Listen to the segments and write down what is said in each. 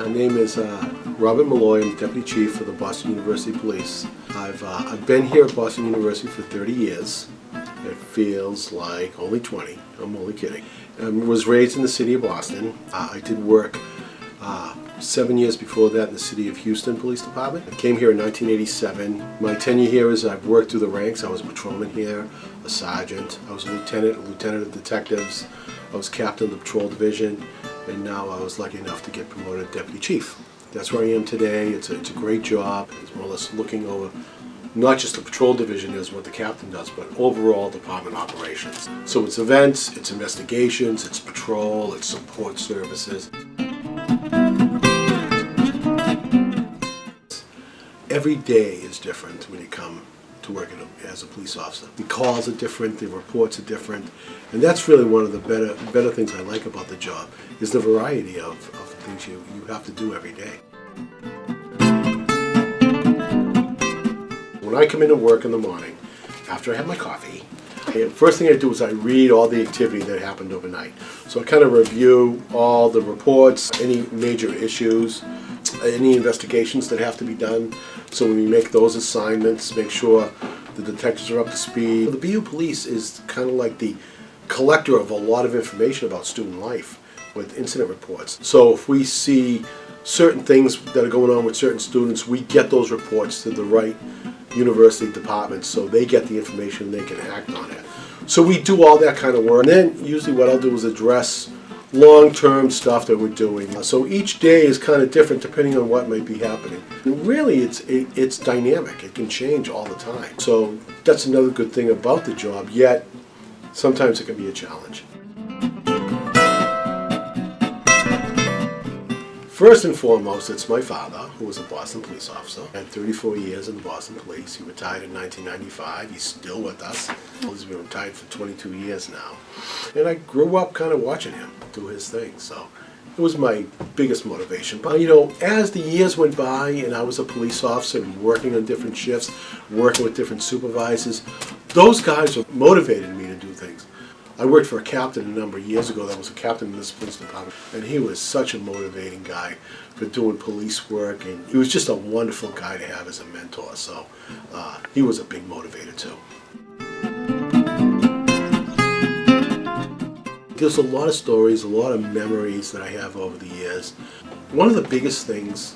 My name is Robert Molloy. I'm Deputy Chief for the Boston University Police. I've been here at Boston University for 30 years. It feels like only 20. I'm only kidding. I was raised in the city of Boston. I did work 7 years before that in the city of Houston Police Department. I came here in 1987. My tenure here is I've worked through the ranks. I was a patrolman here, a sergeant. I was a lieutenant of detectives. I was captain of the patrol division, and now I was lucky enough to get promoted to deputy chief. That's where I am today. It's a great job. It's more or less looking over not just the patrol division is what the captain does, but overall department operations. So it's events, it's investigations, it's patrol, it's support services. Every day is different when you come to work as a police officer. The calls are different, the reports are different, and that's really one of the better things I like about the job, is the variety of the things you have to do every day. When I come into work in the morning, after I have my coffee, the first thing I do is I read all the activity that happened overnight. So I kind of review all the reports, any major issues, any investigations that have to be done. So when we make those assignments, make sure the detectives are up to speed. The BU Police is kind of like the collector of a lot of information about student life with incident reports. So if we see certain things that are going on with certain students, we get those reports to the right university departments so they get the information and they can act on it. So we do all that kind of work. And then usually what I'll do is address long-term stuff that we're doing. So each day is kind of different depending on what might be happening. And really it's dynamic. It can change all the time. So that's another good thing about the job, yet sometimes it can be a challenge. First and foremost, it's my father, who was a Boston police officer. I had 34 years in the Boston Police. He retired in 1995. He's still with us. He's been retired for 22 years now. And I grew up kind of watching him do his thing, so it was my biggest motivation. But you know, as the years went by and I was a police officer and working on different shifts, working with different supervisors, those guys motivated me to do things. I worked for a captain a number of years ago that was a captain in this police department, and he was such a motivating guy for doing police work, and he was just a wonderful guy to have as a mentor, so he was a big motivator too. There's a lot of stories, a lot of memories that I have over the years. One of the biggest things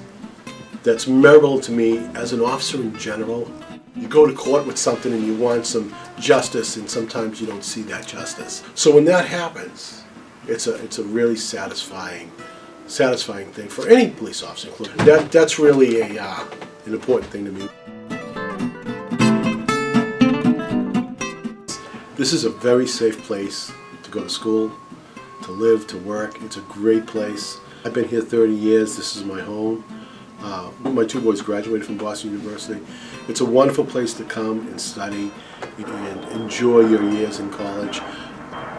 that's memorable to me as an officer in general, you go to court with something and you want some justice, and sometimes you don't see that justice. So when that happens, it's a really satisfying thing for any police officer, including that's really an important thing to me. This is a very safe place to go to school, to live, to work. It's a great place. I've been here 30 years. This is my home. My two boys graduated from Boston University. It's a wonderful place to come and study and enjoy your years in college.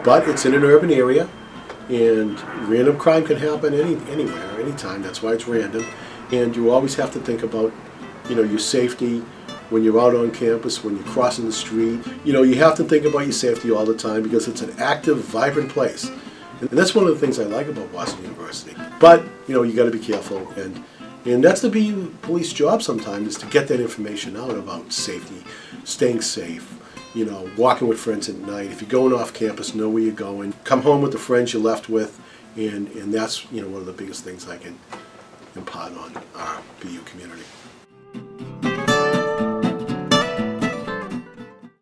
But it's in an urban area, and random crime can happen anywhere, anytime. That's why it's random. And you always have to think about, your safety when you're out on campus, when you're crossing the street. You have to think about your safety all the time because it's an active, vibrant place. And that's one of the things I like about Boston University. But, you got to be careful. And that's the BU Police job sometimes, is to get that information out about safety, staying safe, walking with friends at night. If you're going off campus, know where you're going. Come home with the friends you left with, and that's one of the biggest things I can impart on our BU community.